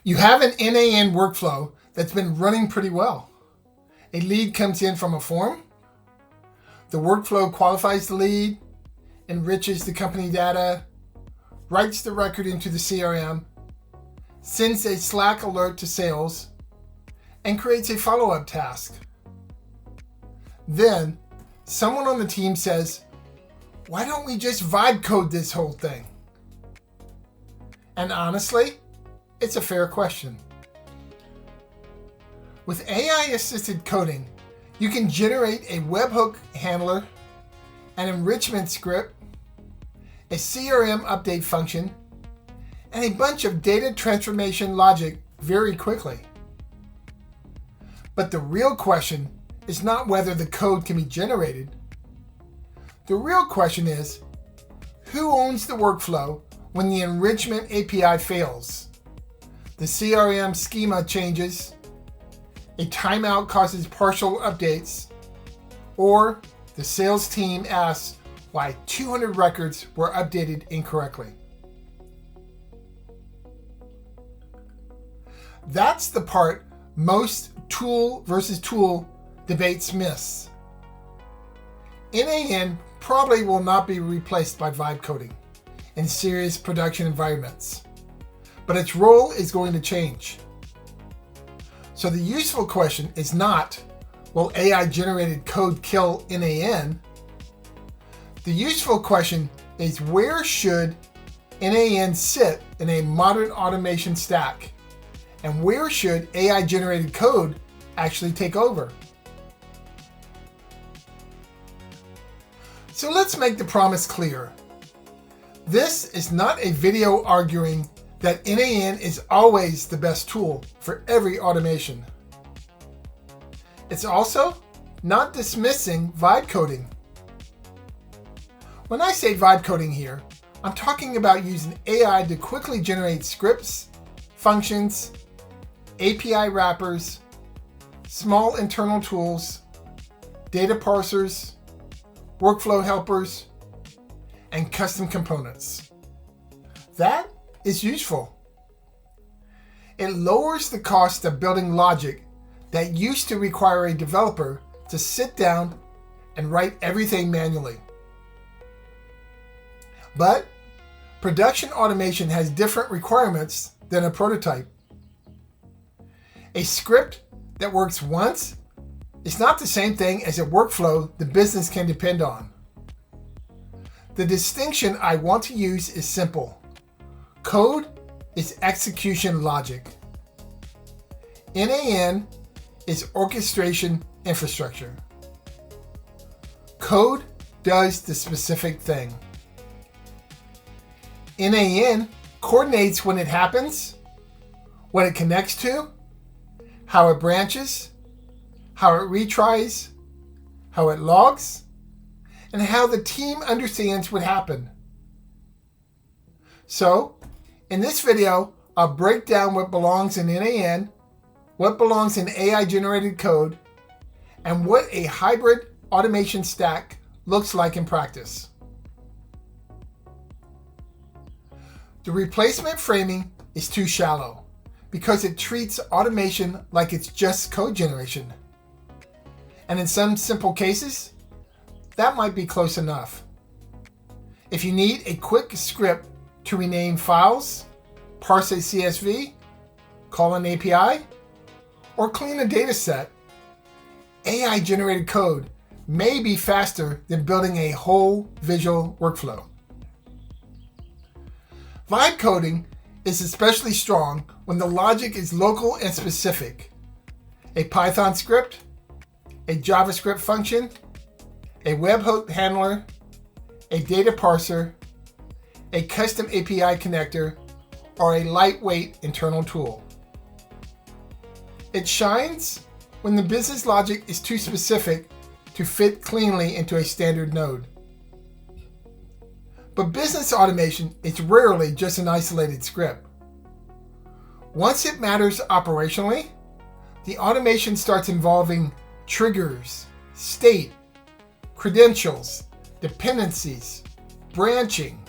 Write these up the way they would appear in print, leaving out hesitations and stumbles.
You have an n8n workflow that's been running pretty well. A lead comes in from a form. The workflow qualifies the lead, enriches the company data, writes the record into the CRM, sends a Slack alert to sales, and creates a follow-up task. Then, someone on the team says, "Why don't we just vibe code this whole thing?" And honestly, it's a fair question. With AI-assisted coding, you can generate a webhook handler, an enrichment script, a CRM update function, and a bunch of data transformation logic very quickly. But the real question is not whether the code can be generated. The real question is, who owns the workflow when the enrichment API fails? The CRM schema changes, a timeout causes partial updates, or the sales team asks why 200 records were updated incorrectly. That's the part most tool versus tool debates miss. n8n probably will not be replaced by vibe coding in serious production environments, but its role is going to change. So the useful question is not, will AI-generated code kill n8n? The useful question is, where should n8n sit in a modern automation stack? And where should AI-generated code actually take over? So let's make the promise clear. This is not a video arguing that n8n is always the best tool for every automation. It's also not dismissing vibe coding. When I say vibe coding here, I'm talking about using AI to quickly generate scripts, functions, API wrappers, small internal tools, data parsers, workflow helpers, and custom components. That is useful. It lowers the cost of building logic that used to require a developer to sit down and write everything manually. But production automation has different requirements than a prototype. A script that works once is not the same thing as a workflow the business can depend on. The distinction I want to use is simple. Code is execution logic. n8n is orchestration infrastructure. Code does the specific thing. n8n coordinates when it happens, what it connects to, how it branches, how it retries, how it logs, and how the team understands what happened. So, in this video, I'll break down what belongs in n8n, what belongs in AI-generated code, and what a hybrid automation stack looks like in practice. The replacement framing is too shallow because it treats automation like it's just code generation. And in some simple cases, that might be close enough. If you need a quick script to rename files, parse a CSV, call an API, or clean a data set, AI-generated code may be faster than building a whole visual workflow. Vibe coding is especially strong when the logic is local and specific. A Python script, a JavaScript function, a webhook handler, a data parser, a custom API connector, or a lightweight internal tool. It shines when the business logic is too specific to fit cleanly into a standard node. But business automation is rarely just an isolated script. Once it matters operationally, the automation starts involving triggers, state, credentials, dependencies, branching,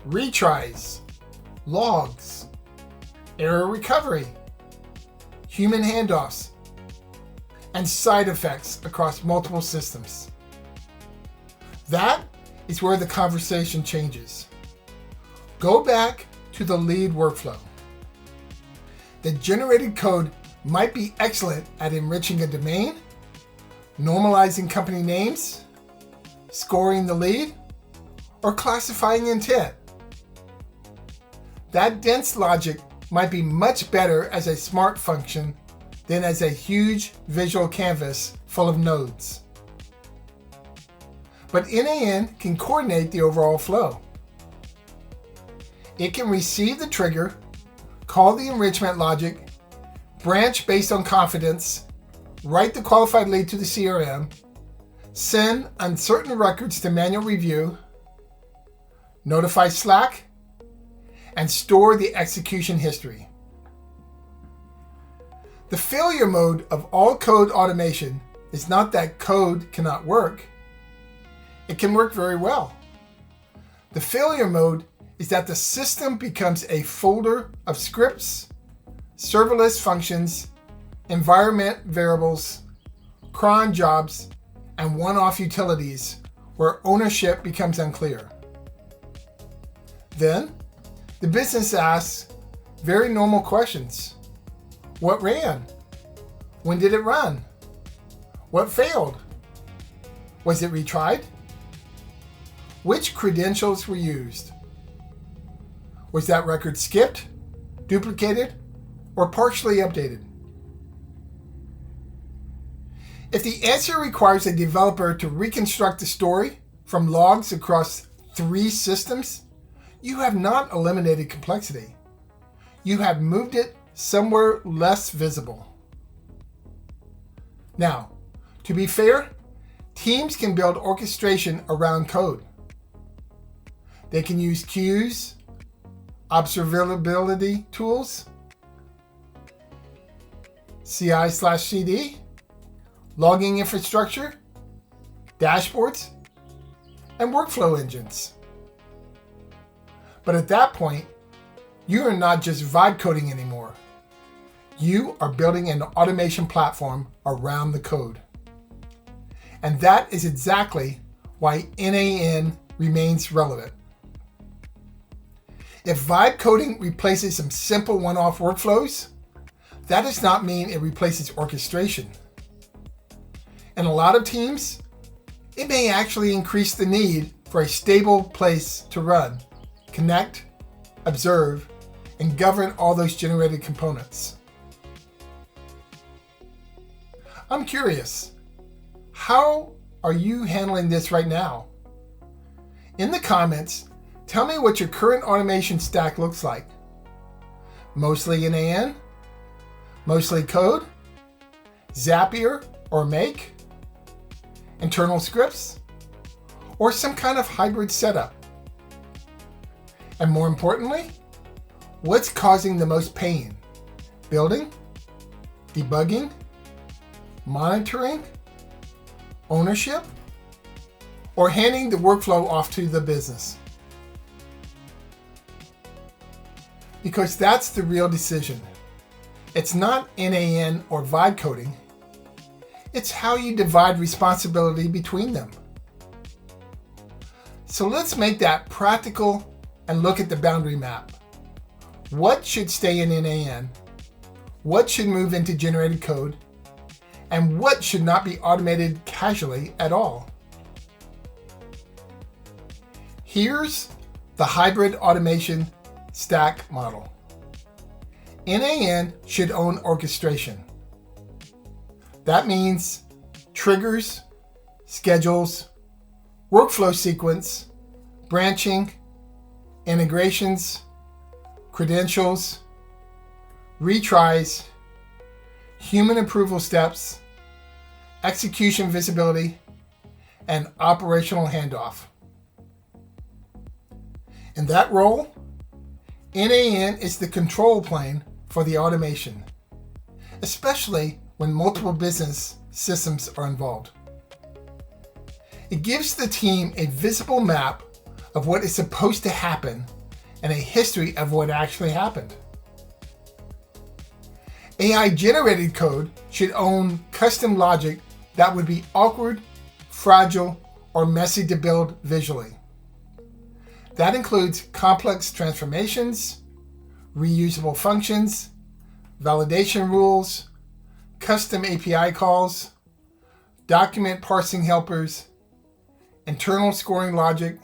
retries, logs, error recovery, human handoffs, and side effects across multiple systems. That is where the conversation changes. Go back to the lead workflow. The generated code might be excellent at enriching a domain, normalizing company names, scoring the lead, or classifying intent. That dense logic might be much better as a smart function than as a huge visual canvas full of nodes. But n8n can coordinate the overall flow. It can receive the trigger, call the enrichment logic, branch based on confidence, write the qualified lead to the CRM, send uncertain records to manual review, notify Slack, and store the execution history. The failure mode of all code automation is not that code cannot work. It can work very well. The failure mode is that the system becomes a folder of scripts, serverless functions, environment variables, cron jobs, and one-off utilities where ownership becomes unclear. Then, the business asks very normal questions. What ran? When did it run? What failed? Was it retried? Which credentials were used? Was that record skipped, duplicated, or partially updated? If the answer requires a developer to reconstruct the story from logs across 3 systems, you have not eliminated complexity. You have moved it somewhere less visible. Now, to be fair, teams can build orchestration around code. They can use queues, observability tools, CI/CD, logging infrastructure, dashboards, and workflow engines. But at that point, you are not just vibe coding anymore. You are building an automation platform around the code. And that is exactly why n8n remains relevant. If vibe coding replaces some simple one-off workflows, that does not mean it replaces orchestration. In a lot of teams, it may actually increase the need for a stable place to run, connect, observe, and govern all those generated components. I'm curious, how are you handling this right now? In the comments, tell me what your current automation stack looks like. Mostly n8n? Mostly code? Zapier or Make? Internal scripts? Or some kind of hybrid setup? And more importantly, what's causing the most pain? Building? Debugging? Monitoring? Ownership? Or handing the workflow off to the business? Because that's the real decision. It's not n8n or vibe coding. It's how you divide responsibility between them. So let's make that practical and look at the boundary map. What should stay in n8n? What should move into generated code? And what should not be automated casually at all? Here's the hybrid automation stack model. n8n should own orchestration. That means triggers, schedules, workflow sequence, branching, integrations, credentials, retries, human approval steps, execution visibility, and operational handoff. In that role, n8n is the control plane for the automation, especially when multiple business systems are involved. It gives the team a visible map of what is supposed to happen and a history of what actually happened. AI-generated code should own custom logic that would be awkward, fragile, or messy to build visually. That includes complex transformations, reusable functions, validation rules, custom API calls, document parsing helpers, internal scoring logic,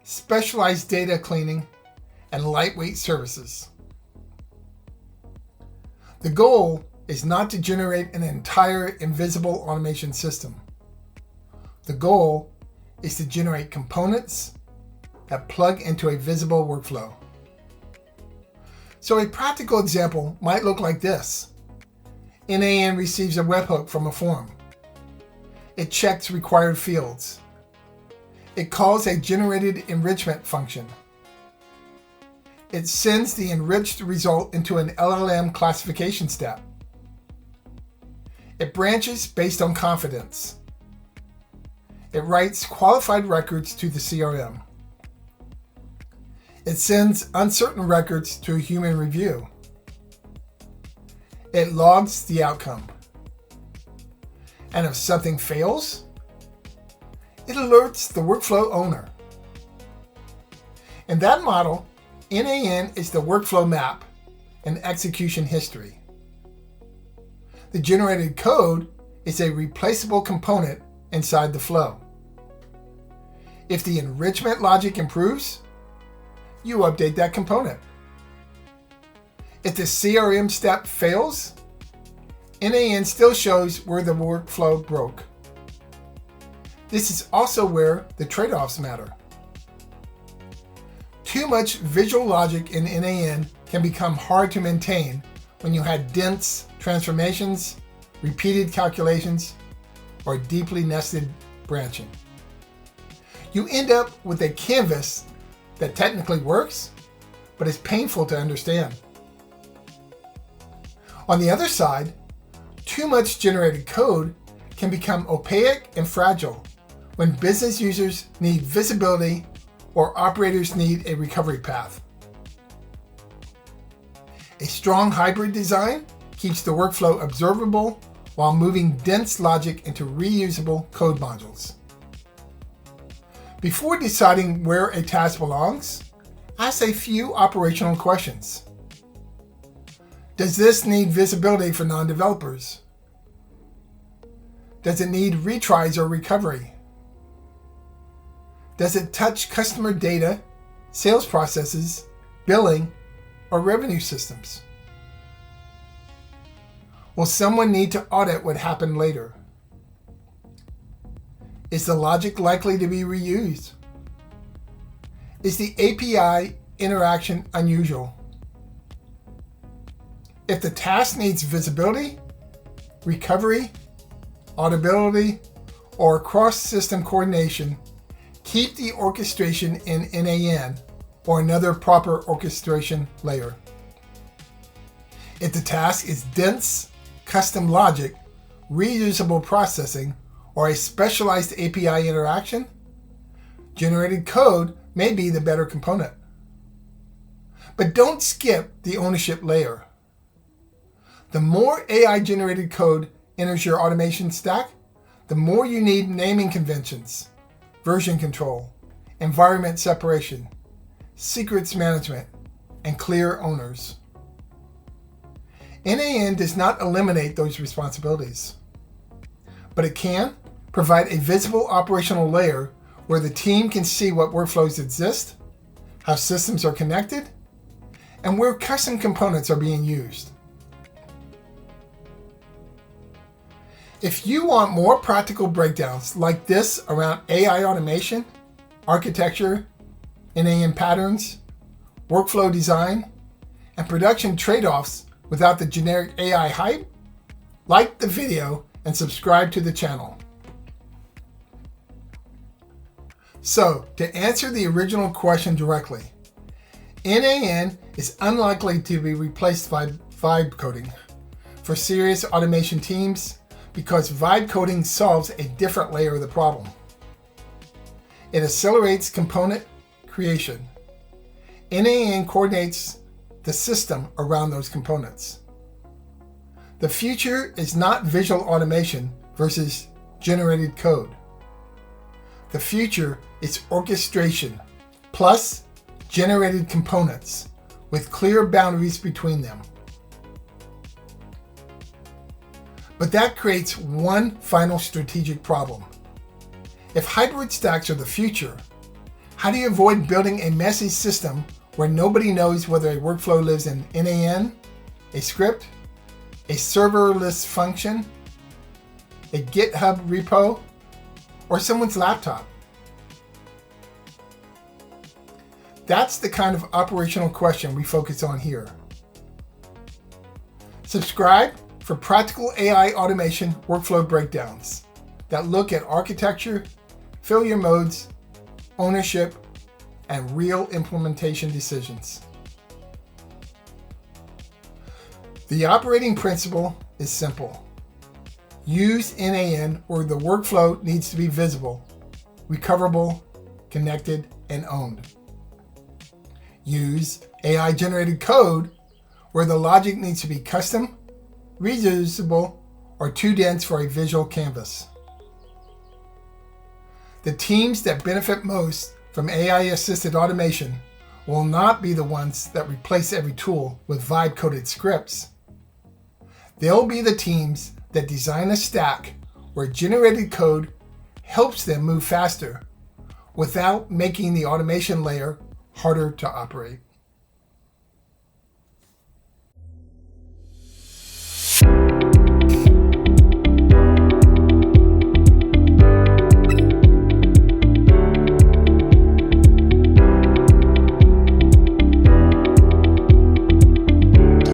specialized data cleaning, and lightweight services. The goal is not to generate an entire invisible automation system. The goal is to generate components that plug into a visible workflow. So a practical example might look like this. n8n receives a webhook from a form. It checks required fields. It calls a generated enrichment function. It sends the enriched result into an LLM classification step. It branches based on confidence. It writes qualified records to the CRM. It sends uncertain records to a human review. It logs the outcome. And if something fails, it alerts the workflow owner. In that model, n8n is the workflow map and execution history. The generated code is a replaceable component inside the flow. If the enrichment logic improves, you update that component. If the CRM step fails, n8n still shows where the workflow broke. This is also where the trade-offs matter. Too much visual logic in n8n can become hard to maintain when you had dense transformations, repeated calculations, or deeply nested branching. You end up with a canvas that technically works, but is painful to understand. On the other side, too much generated code can become opaque and fragile when business users need visibility or operators need a recovery path. A strong hybrid design keeps the workflow observable while moving dense logic into reusable code modules. Before deciding where a task belongs, ask a few operational questions. Does this need visibility for non-developers? Does it need retries or recovery? Does it touch customer data, sales processes, billing, or revenue systems? Will someone need to audit what happened later? Is the logic likely to be reused? Is the API interaction unusual? If the task needs visibility, recovery, auditability, or cross-system coordination, keep the orchestration in n8n or another proper orchestration layer. If the task is dense, custom logic, reusable processing, or a specialized API interaction, generated code may be the better component. But don't skip the ownership layer. The more AI-generated code enters your automation stack, the more you need naming conventions, version control, environment separation, secrets management, and clear owners. n8n does not eliminate those responsibilities, but it can provide a visible operational layer where the team can see what workflows exist, how systems are connected, and where custom components are being used. If you want more practical breakdowns like this around AI automation, architecture, n8n patterns, workflow design, and production trade-offs without the generic AI hype, like the video and subscribe to the channel. So, to answer the original question directly, n8n is unlikely to be replaced by vibe coding for serious automation teams because vibe coding solves a different layer of the problem. It accelerates component creation. n8n coordinates the system around those components. The future is not visual automation versus generated code. The future is orchestration plus generated components with clear boundaries between them. But that creates one final strategic problem. If hybrid stacks are the future, how do you avoid building a messy system where nobody knows whether a workflow lives in n8n, a script, a serverless function, a GitHub repo, or someone's laptop? That's the kind of operational question we focus on here. Subscribe for practical AI automation workflow breakdowns that look at architecture, failure modes, ownership, and real implementation decisions. The operating principle is simple. Use n8n where the workflow needs to be visible, recoverable, connected, and owned. Use AI-generated code where the logic needs to be custom, reusable, or too dense for a visual canvas. The teams that benefit most from AI-assisted automation will not be the ones that replace every tool with vibe-coded scripts. They'll be the teams that design a stack where generated code helps them move faster without making the automation layer harder to operate.